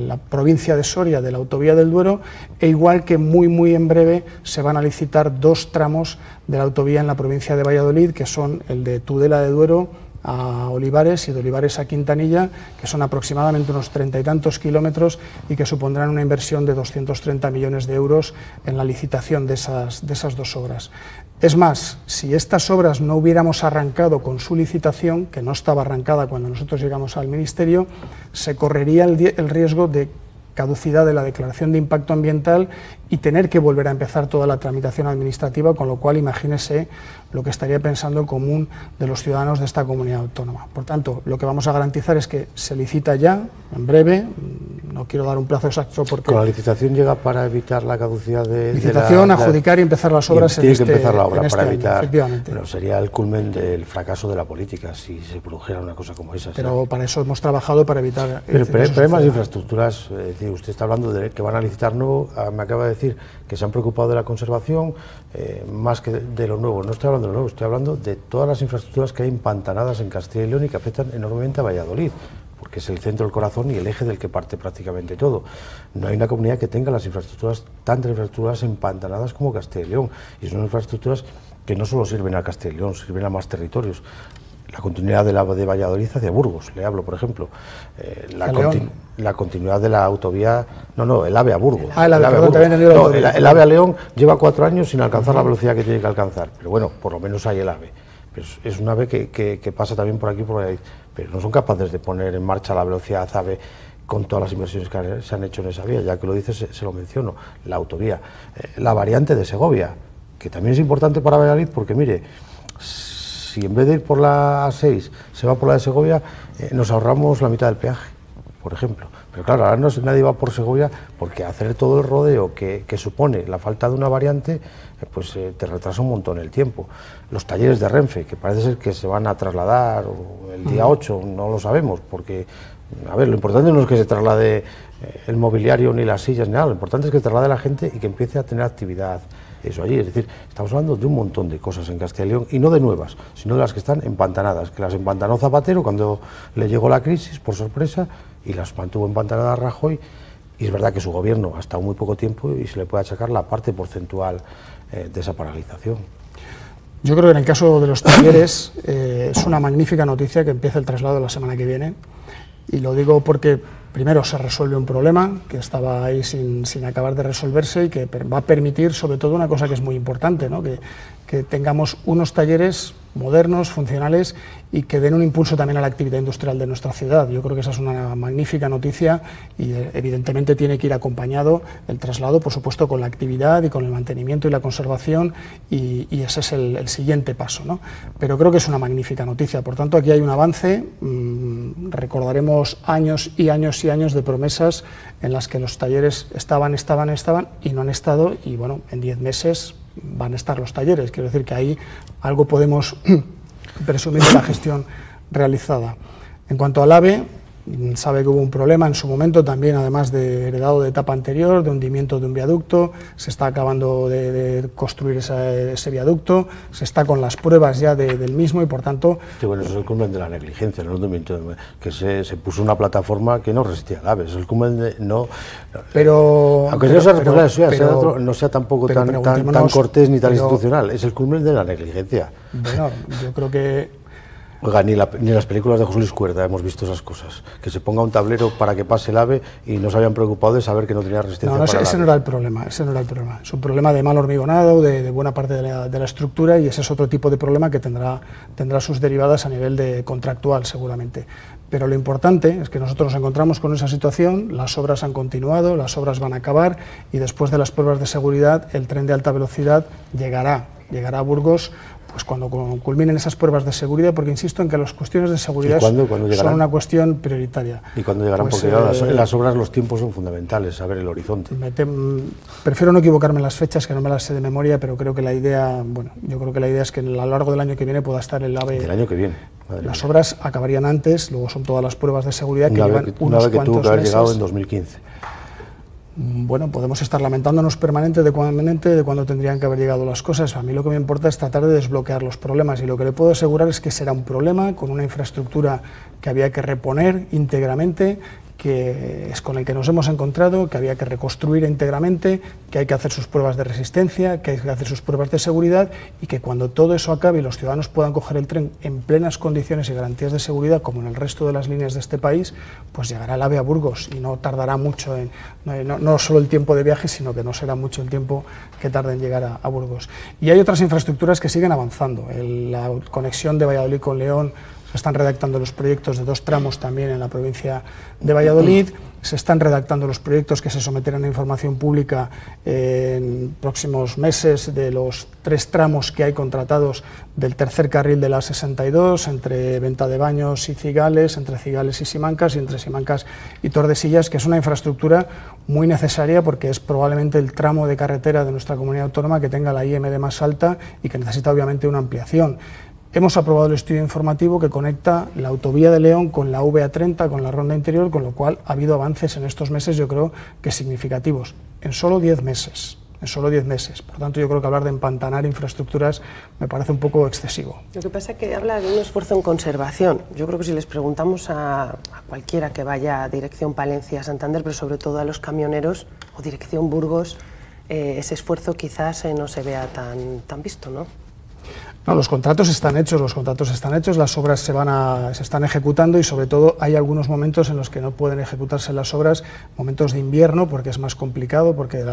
la provincia de Soria de la autovía del Duero, e igual que muy en breve se van a licitar 2 tramos de la autovía en la provincia de Valladolid, que son el de Tudela de Duero a Olivares y de Olivares a Quintanilla, que son aproximadamente unos 30 y tantos kilómetros y que supondrán una inversión de 230 millones de euros en la licitación de esas 2 obras. Es más, si estas obras no hubiéramos arrancado con su licitación, que no estaba arrancada cuando nosotros llegamos al Ministerio, se correría el riesgo de caducidad de la declaración de impacto ambiental y tener que volver a empezar toda la tramitación administrativa, con lo cual imagínese lo que estaría pensando el común de los ciudadanos de esta comunidad autónoma. Por tanto, lo que vamos a garantizar es que se licita ya, en breve, no quiero dar un plazo exacto porque... ¿Con la licitación llega para evitar la caducidad de... Licitación, adjudicar y empezar las obras tiene que empezar la obra para año, evitar... efectivamente. Bueno, sería el culmen del fracaso de la política si se produjera una cosa como esa. Pero para eso hemos trabajado, para evitar... Pero hay más infraestructuras, es decir, usted está hablando de que van a licitar nuevo, me acaba de decir que se han preocupado de la conservación más que de lo nuevo. No estoy hablando de lo nuevo, estoy hablando de todas las infraestructuras que hay empantanadas en Castilla y León y que afectan enormemente a Valladolid, porque es el centro del corazón y el eje del que parte prácticamente todo. No hay una comunidad que tenga tantas infraestructuras empantanadas como Castilla y León, y son infraestructuras que no solo sirven a Castilla y León, sirven a más territorios. La continuidad de Valladolid hacia Burgos, le hablo, por ejemplo. La continuidad de la autovía... No, el AVE a Burgos. El AVE a León lleva 4 años sin alcanzar la velocidad que tiene que alcanzar. Pero bueno, por lo menos hay el AVE. Pero es un AVE que pasa también por aquí, por ahí. Pero no son capaces de poner en marcha la velocidad AVE con todas las inversiones que se han hecho en esa vía. Ya que lo dices, se lo menciono. La autovía. La variante de Segovia, que también es importante para Valladolid, porque mire... Si en vez de ir por la A6 se va por la de Segovia, nos ahorramos la mitad del peaje, por ejemplo. Pero claro, ahora nadie va por Segovia porque hacer todo el rodeo que supone la falta de una variante, pues te retrasa un montón el tiempo. Los talleres de Renfe, que parece ser que se van a trasladar el día 8, no lo sabemos, porque, a ver, lo importante no es que se traslade el mobiliario ni las sillas ni nada, lo importante es que traslade la gente y que empiece a tener actividad. Eso allí, es decir, estamos hablando de un montón de cosas en Castilla y León, y no de nuevas, sino de las que están empantanadas, que las empantanó Zapatero cuando le llegó la crisis, por sorpresa, y las mantuvo empantanadas Rajoy, y es verdad que su gobierno ha estado muy poco tiempo y se le puede achacar la parte porcentual de esa paralización. Yo creo que en el caso de los talleres es una magnífica noticia que empiece el traslado la semana que viene, y lo digo porque primero se resuelve un problema que estaba ahí sin acabar de resolverse y que va a permitir sobre todo una cosa que es muy importante, ¿no? que tengamos unos talleres modernos, funcionales y que den un impulso también a la actividad industrial de nuestra ciudad. Yo creo que esa es una magnífica noticia y evidentemente tiene que ir acompañado el traslado, por supuesto, con la actividad y con el mantenimiento y la conservación, y ese es el siguiente paso, ¿no? Pero creo que es una magnífica noticia. Por tanto, aquí hay un avance. Recordaremos años y años y años de promesas en las que los talleres estaban y no han estado, y bueno, en 10 meses van a estar los talleres. Quiero decir que ahí algo podemos presumir de la gestión realizada. En cuanto al AVE, sabe que hubo un problema en su momento también, además de heredado de etapa anterior, de hundimiento de un viaducto. Se está acabando de construir ese viaducto, se está con las pruebas ya del mismo, y por tanto... Sí, bueno, eso es el culmen de la negligencia, no el hundimiento, que se puso una plataforma que no resistía al AVE, es el culmen de... Aunque no sea tampoco tan cortés ni tan institucional, es el culmen de la negligencia. Bueno, yo creo que... Oiga, ni en las películas de José Luis Cuerda hemos visto esas cosas, que se ponga un tablero para que pase el AVE y no se habían preocupado de saber que no tenía resistencia. Ese no era el problema, es un problema de mal hormigonado, de buena parte de la estructura, y ese es otro tipo de problema que tendrá sus derivadas a nivel de contractual seguramente. Pero lo importante es que nosotros nos encontramos con esa situación, las obras han continuado, las obras van a acabar, y después de las pruebas de seguridad el tren de alta velocidad llegará a Burgos, pues cuando culminen esas pruebas de seguridad, porque insisto en que las cuestiones de seguridad son una cuestión prioritaria. ¿Y cuándo llegarán? Pues, porque claro, en las obras los tiempos son fundamentales, saber el horizonte. Prefiero no equivocarme en las fechas, que no me las sé de memoria, pero creo que la idea, bueno, yo creo que la idea es que a lo largo del año que viene pueda estar el AVE. Del año que viene. Las obras acabarían antes, luego son todas las pruebas de seguridad que llevan unos cuantos meses. Una vez que tuvo que haber llegado en 2015. Bueno, podemos estar lamentándonos permanente de cuándo tendrían que haber llegado las cosas. A mí lo que me importa es tratar de desbloquear los problemas, y lo que le puedo asegurar es que será un problema con una infraestructura que había que reponer íntegramente, que es con el que nos hemos encontrado, que había que reconstruir íntegramente, que hay que hacer sus pruebas de resistencia, que hay que hacer sus pruebas de seguridad, y que cuando todo eso acabe y los ciudadanos puedan coger el tren en plenas condiciones y garantías de seguridad, como en el resto de las líneas de este país, pues llegará el AVE a Burgos, y no tardará mucho, no solo el tiempo de viaje, sino que no será mucho el tiempo que tarde en llegar a Burgos. Y hay otras infraestructuras que siguen avanzando. La conexión de Valladolid con León, se están redactando los proyectos de 2 tramos también en la provincia de Valladolid, se están redactando los proyectos que se someterán a información pública en próximos meses de los 3 tramos que hay contratados del tercer carril de la 62, entre Ventadebaños y Cigales, entre Cigales y Simancas, y entre Simancas y Tordesillas, que es una infraestructura muy necesaria porque es probablemente el tramo de carretera de nuestra comunidad autónoma que tenga la IMD más alta y que necesita obviamente una ampliación. Hemos aprobado el estudio informativo que conecta la autovía de León con la VA30, con la ronda interior, con lo cual ha habido avances en estos meses, yo creo que significativos, en solo 10 meses. En solo 10 meses. Por tanto, yo creo que hablar de empantanar infraestructuras me parece un poco excesivo. Lo que pasa es que habla de un esfuerzo en conservación. Yo creo que si les preguntamos a cualquiera que vaya a dirección Palencia-Santander, pero sobre todo a los camioneros, o dirección Burgos, ese esfuerzo quizás no se vea tan visto, ¿no? No, los contratos están hechos, las obras se están ejecutando, y sobre todo hay algunos momentos en los que no pueden ejecutarse las obras, momentos de invierno, porque es más complicado, porque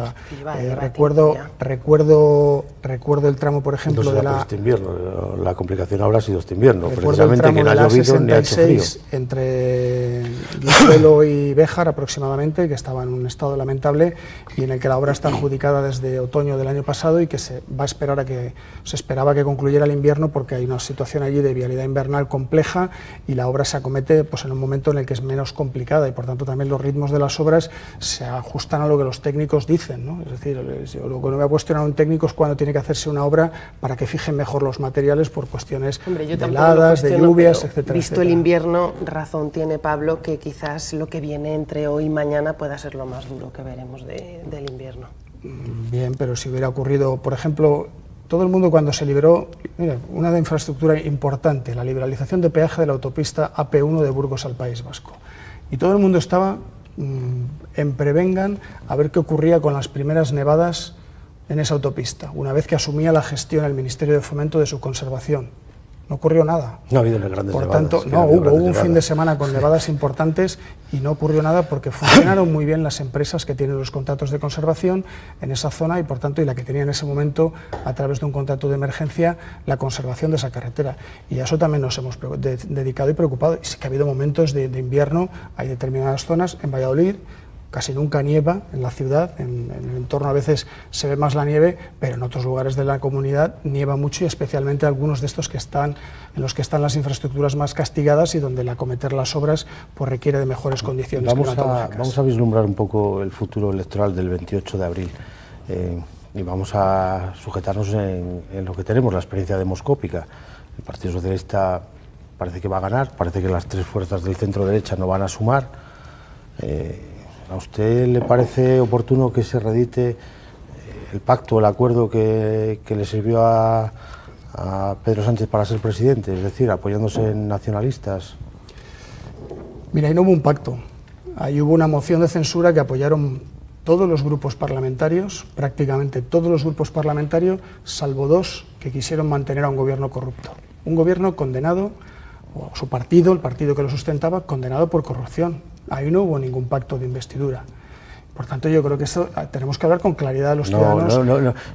recuerdo el tramo, por ejemplo, este invierno, la complicación ahora ha sido este invierno, precisamente, que no ha llovido ni ha hecho frío. Entre Guijuelo y Béjar aproximadamente, que estaba en un estado lamentable, y en el que la obra está adjudicada desde otoño del año pasado, y que se esperaba que concluyera el invierno, porque hay una situación allí de vialidad invernal compleja, y la obra se acomete pues en un momento en el que es menos complicada, y por tanto también los ritmos de las obras se ajustan a lo que los técnicos dicen, ¿no? Es decir, lo que no voy a cuestionar a un técnico es cuando tiene que hacerse una obra para que fijen mejor los materiales por cuestiones de heladas, de lluvias, etcétera. Visto el invierno, razón tiene Pablo que quizás lo que viene entre hoy y mañana pueda ser lo más duro que veremos del invierno. Bien, pero si hubiera ocurrido, por ejemplo, todo el mundo cuando se liberó, mira, una infraestructura importante, la liberalización de peaje de la autopista AP1 de Burgos al País Vasco, y todo el mundo estaba en prevengan a ver qué ocurría con las primeras nevadas en esa autopista, una vez que asumía la gestión el Ministerio de Fomento de su conservación. No ocurrió nada. No ha habido grandes Por nevadas. tanto, no, hubo un fin de semana con nevadas importantes y no ocurrió nada porque funcionaron muy bien las empresas que tienen los contratos de conservación en esa zona, y por tanto, y la que tenía en ese momento, a través de un contrato de emergencia, la conservación de esa carretera. Y a eso también nos hemos dedicado y preocupado. Y sí que ha habido momentos de invierno, hay determinadas zonas, en Valladolid, casi nunca nieva en la ciudad, en el entorno a veces se ve más la nieve, pero en otros lugares de la comunidad nieva mucho, y especialmente algunos de estos en los que están las infraestructuras más castigadas y donde el acometer las obras pues requiere de mejores condiciones climatológicas. Vamos a vislumbrar un poco el futuro electoral del 28 de abril y vamos a sujetarnos en lo que tenemos, la experiencia demoscópica. El Partido Socialista parece que va a ganar, parece que las 3 fuerzas del centro derecha no van a sumar. ¿A usted le parece oportuno que se reedite el pacto, el acuerdo que le sirvió a Pedro Sánchez para ser presidente, es decir, apoyándose en nacionalistas? Mira, ahí no hubo un pacto, ahí hubo una moción de censura que apoyaron todos los grupos parlamentarios, prácticamente todos los grupos parlamentarios, salvo 2 que quisieron mantener a un gobierno corrupto. Un gobierno condenado, o su partido, el partido que lo sustentaba, condenado por corrupción. Ahí no hubo ningún pacto de investidura. Por tanto, yo creo que eso tenemos que hablar con claridad a los ciudadanos.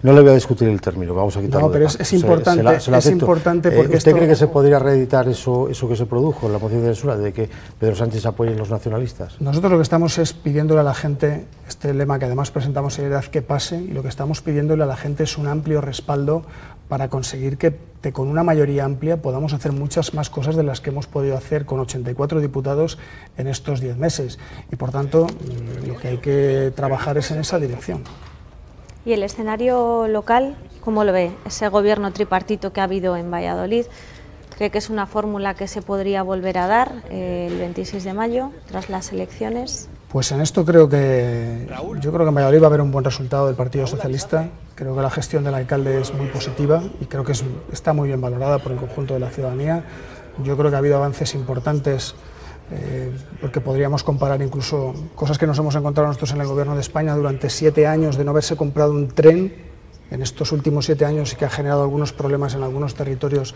No le voy a discutir el término, vamos a quitarlo. No, pero es importante, es importante porque ¿Usted cree que se podría reeditar eso que se produjo en la moción de censura, de que Pedro Sánchez apoye a los nacionalistas? Nosotros lo que estamos es pidiéndole a la gente, este lema que además presentamos en Seriedad que pase, y lo que estamos pidiéndole a la gente es un amplio respaldo para conseguir que con una mayoría amplia podamos hacer muchas más cosas de las que hemos podido hacer con 84 diputados en estos 10 meses. Y por tanto, lo que hay que trabajar es en esa dirección. ¿Y el escenario local, cómo lo ve? Ese gobierno tripartito que ha habido en Valladolid, ¿cree que es una fórmula que se podría volver a dar el 26 de mayo, tras las elecciones? Pues en esto yo creo que en Valladolid va a haber un buen resultado del Partido Socialista. Creo que la gestión del alcalde es muy positiva y creo que está muy bien valorada por el conjunto de la ciudadanía. Yo creo que ha habido avances importantes, porque podríamos comparar incluso cosas que nos hemos encontrado nosotros en el Gobierno de España durante 7 años de no haberse comprado un tren en estos últimos 7 años, y que ha generado algunos problemas en algunos territorios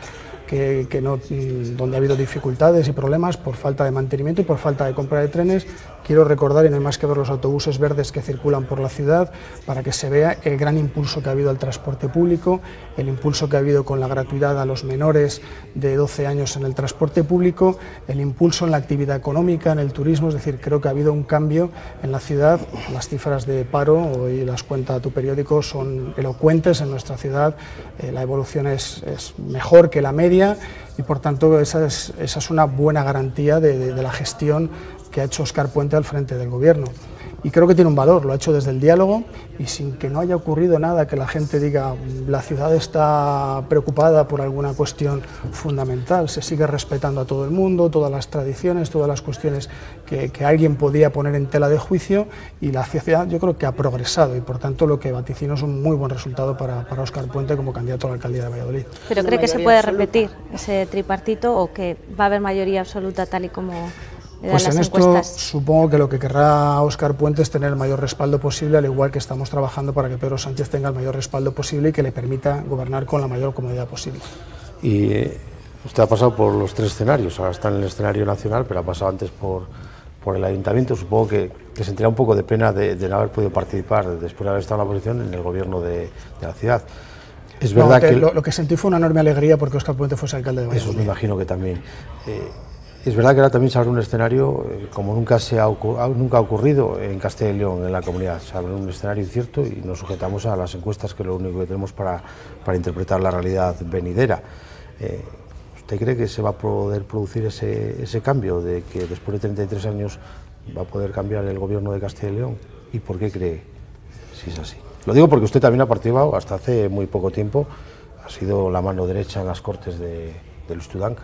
donde ha habido dificultades y problemas por falta de mantenimiento y por falta de compra de trenes. Quiero recordar, y no hay más que ver los autobuses verdes que circulan por la ciudad, para que se vea el gran impulso que ha habido al transporte público, el impulso que ha habido con la gratuidad a los menores de 12 años en el transporte público, el impulso en la actividad económica, en el turismo. Es decir, creo que ha habido un cambio en la ciudad. Las cifras de paro, hoy las cuenta tu periódico, son elocuentes en nuestra ciudad. La evolución es mejor que la media, y por tanto esa es una buena garantía de la gestión que ha hecho Óscar Puente al frente del Gobierno. Y creo que tiene un valor, lo ha hecho desde el diálogo y sin que no haya ocurrido nada que la gente diga la ciudad está preocupada por alguna cuestión fundamental. Se sigue respetando a todo el mundo, todas las tradiciones, todas las cuestiones que alguien podía poner en tela de juicio, y la ciudad yo creo que ha progresado, y por tanto lo que vaticino es un muy buen resultado para Óscar Puente como candidato a la alcaldía de Valladolid. ¿Pero cree que se puede repetir ese tripartito o que va a haber mayoría absoluta tal y como... Pues en esto supongo que lo que querrá Óscar Puente es tener el mayor respaldo posible, al igual que estamos trabajando para que Pedro Sánchez tenga el mayor respaldo posible y que le permita gobernar con la mayor comodidad posible. Y usted ha pasado por los 3 escenarios, ahora está en el escenario nacional, pero ha pasado antes por el ayuntamiento. Supongo que sentiría un poco de pena de no haber podido participar, después de haber estado en la oposición, en el gobierno de la ciudad. Es verdad que lo que sentí fue una enorme alegría porque Óscar Puente fuese alcalde de Valladolid. Eso me imagino que también. Es verdad que ahora también se abre un escenario como nunca ha ocurrido en Castilla y León, en la comunidad. Se abre un escenario incierto y nos sujetamos a las encuestas, que es lo único que tenemos para interpretar la realidad venidera. ¿Usted cree que se va a poder producir ese cambio, de que después de 33 años va a poder cambiar el gobierno de Castilla y León? ¿Y por qué cree, si es así? Lo digo porque usted también ha participado hasta hace muy poco tiempo, ha sido la mano derecha en las Cortes de Luis Tudanca.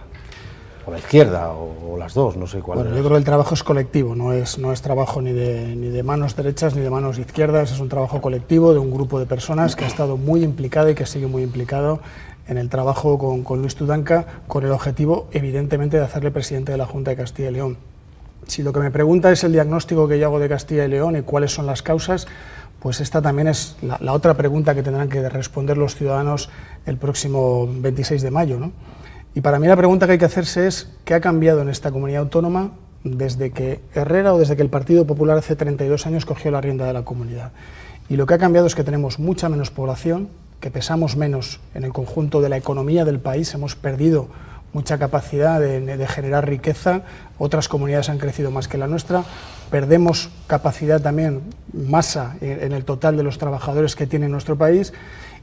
O la izquierda, o las dos, no sé cuál. Bueno, yo creo que el trabajo es colectivo, no es trabajo ni de manos derechas ni de manos izquierdas, es un trabajo colectivo de un grupo de personas que ha estado muy implicado y que sigue muy implicado en el trabajo con Luis Tudanca, con el objetivo, evidentemente, de hacerle presidente de la Junta de Castilla y León. Si lo que me pregunta es el diagnóstico que yo hago de Castilla y León y cuáles son las causas, pues esta también es la otra pregunta que tendrán que responder los ciudadanos el próximo 26 de mayo, ¿no? Y para mí la pregunta que hay que hacerse es ¿qué ha cambiado en esta comunidad autónoma desde que Herrera o desde que el Partido Popular hace 32 años cogió la rienda de la comunidad? Y lo que ha cambiado es que tenemos mucha menos población, que pesamos menos en el conjunto de la economía del país, hemos perdido mucha capacidad de generar riqueza, otras comunidades han crecido más que la nuestra, perdemos capacidad también, masa en el total de los trabajadores que tiene nuestro país,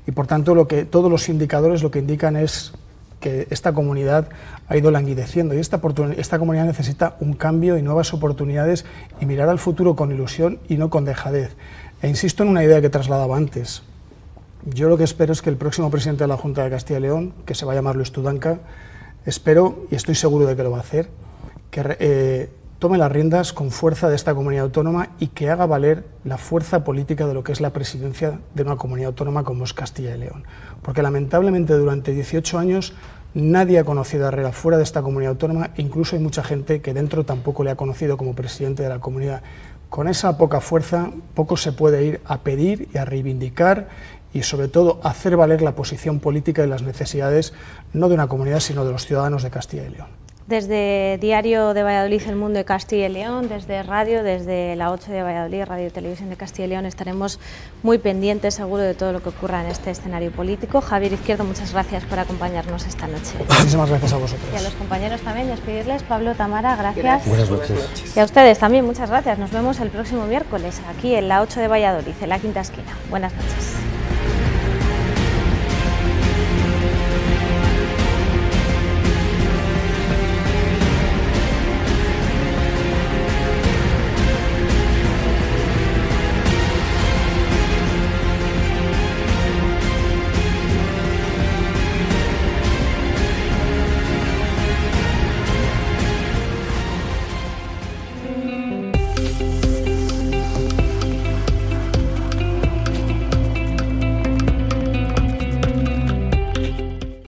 y por tanto todos los indicadores lo que indican es que esta comunidad ha ido languideciendo, y esta comunidad necesita un cambio y nuevas oportunidades y mirar al futuro con ilusión y no con dejadez. E insisto en una idea que trasladaba antes. Yo lo que espero es que el próximo presidente de la Junta de Castilla y León, que se va a llamar Luis Tudanca, espero, y estoy seguro de que lo va a hacer, que tome las riendas con fuerza de esta comunidad autónoma y que haga valer la fuerza política de lo que es la presidencia de una comunidad autónoma como es Castilla y León. Porque lamentablemente durante 18 años nadie ha conocido a Herrera fuera de esta comunidad autónoma, e incluso hay mucha gente que dentro tampoco le ha conocido como presidente de la comunidad. Con esa poca fuerza, poco se puede ir a pedir y a reivindicar y sobre todo hacer valer la posición política y las necesidades no de una comunidad sino de los ciudadanos de Castilla y León. Desde Diario de Valladolid, El Mundo de Castilla y León, desde Radio, desde la 8 de Valladolid, Radio y Televisión de Castilla y León, estaremos muy pendientes, seguro, de todo lo que ocurra en este escenario político. Javier Izquierdo, muchas gracias por acompañarnos esta noche. Muchísimas gracias a vosotros. Y a los compañeros también, despedirles. Pablo, Tamara, gracias. Buenas noches. Y a ustedes también, muchas gracias. Nos vemos el próximo miércoles, aquí en la 8 de Valladolid, en la Quinta Esquina. Buenas noches.